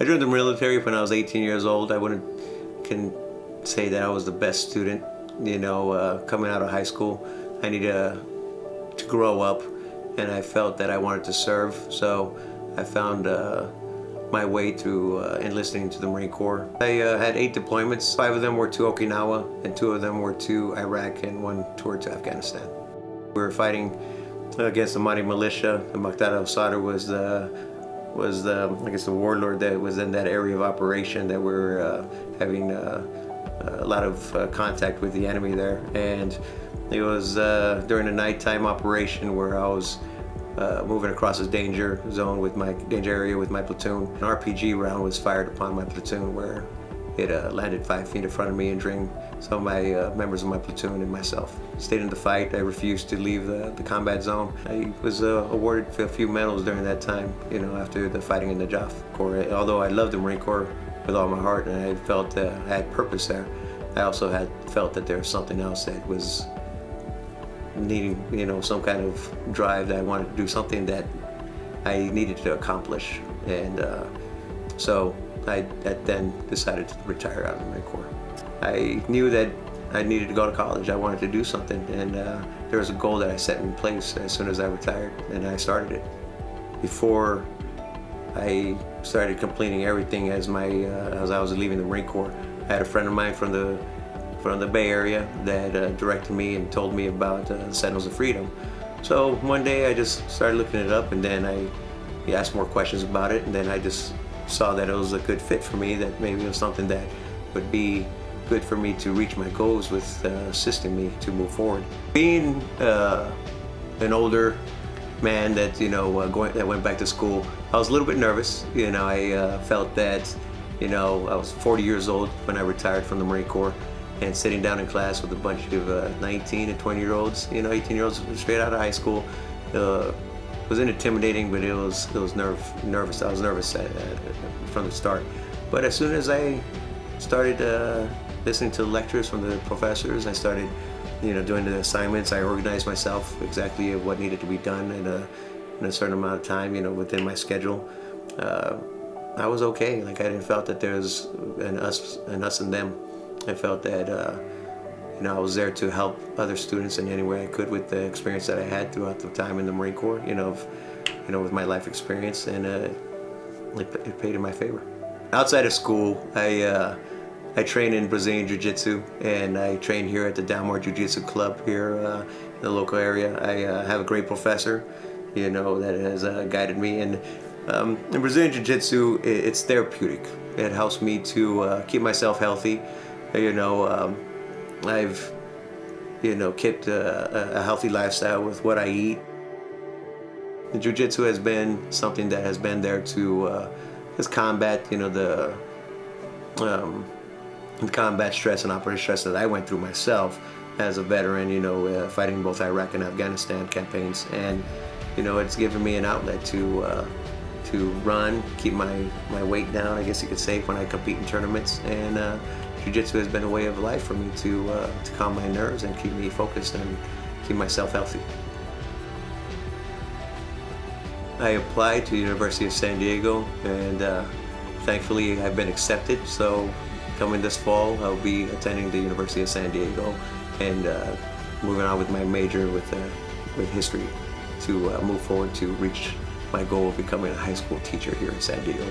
I joined the military when I was 18 years old. I can say that I was the best student, coming out of high school. I needed to grow up, and I felt that I wanted to serve. So I found my way through enlisting to the Marine Corps. I had 8 deployments. 5 of them were to Okinawa, and 2 of them were to Iraq, and 1 tour to Afghanistan. We were fighting against the Mahdi militia. The Muqtada al-Sadr was the warlord that was in that area of operation that we were having a lot of contact with the enemy there. And it was during a nighttime operation where I was moving across a danger zone with my danger area with my platoon. An RPG round was fired upon my platoon where it landed 5 feet in front of me, injuring some of my members of my platoon and myself. Stayed in the fight. I refused to leave the combat zone. I was awarded a few medals during that time, after the fighting in the Najaf Corps. Although I loved the Marine Corps with all my heart and I felt I had purpose there, I also felt that there was something else that was needing, some kind of drive, that I wanted to do something that I needed to accomplish. And so I then decided to retire out of the Marine Corps. I knew that I needed to go to college. I wanted to do something, and there was a goal that I set in place as soon as I retired, and I started it. Before I started completing everything as I was leaving the Marine Corps, I had a friend of mine from the Bay Area that directed me and told me about Sentinels of Freedom. So one day I just started looking it up, and then he asked more questions about it, and then I just saw that it was a good fit for me, that maybe it was something that would be good for me to reach my goals with, assisting me to move forward. Being an older man that that went back to school, I was a little bit nervous. I felt that I was 40 years old when I retired from the Marine Corps, and sitting down in class with a bunch of 19 and 20-year-olds, 18-year-olds straight out of high school, wasn't intimidating, but it was nervous. I was nervous from the start. But as soon as I started listening to the lectures from the professors, I started doing the assignments. I organized myself exactly what needed to be done in a certain amount of time, within my schedule. I was okay. I didn't felt that there's an us and them. I felt that I was there to help other students in any way I could with the experience that I had throughout the time in the Marine Corps, with my life experience, and it paid in my favor. Outside of school, I train in Brazilian Jiu-Jitsu, and I train here at the Dalmore Jiu-Jitsu Club here in the local area. I have a great professor, that has guided me. And in Brazilian Jiu-Jitsu, it's therapeutic. It helps me to keep myself healthy. I've kept a healthy lifestyle with what I eat. The Jiu-Jitsu has been something that has been there to just combat the combat stress and operational stress that I went through myself as a veteran, fighting both Iraq and Afghanistan campaigns. And it's given me an outlet to run, keep my weight down, I guess you could say, when I compete in tournaments. And Jiu-Jitsu has been a way of life for me to calm my nerves and keep me focused and keep myself healthy. I applied to the University of San Diego, and thankfully I've been accepted. So coming this fall, I'll be attending the University of San Diego and moving on with my major with history to move forward to reach my goal of becoming a high school teacher here in San Diego.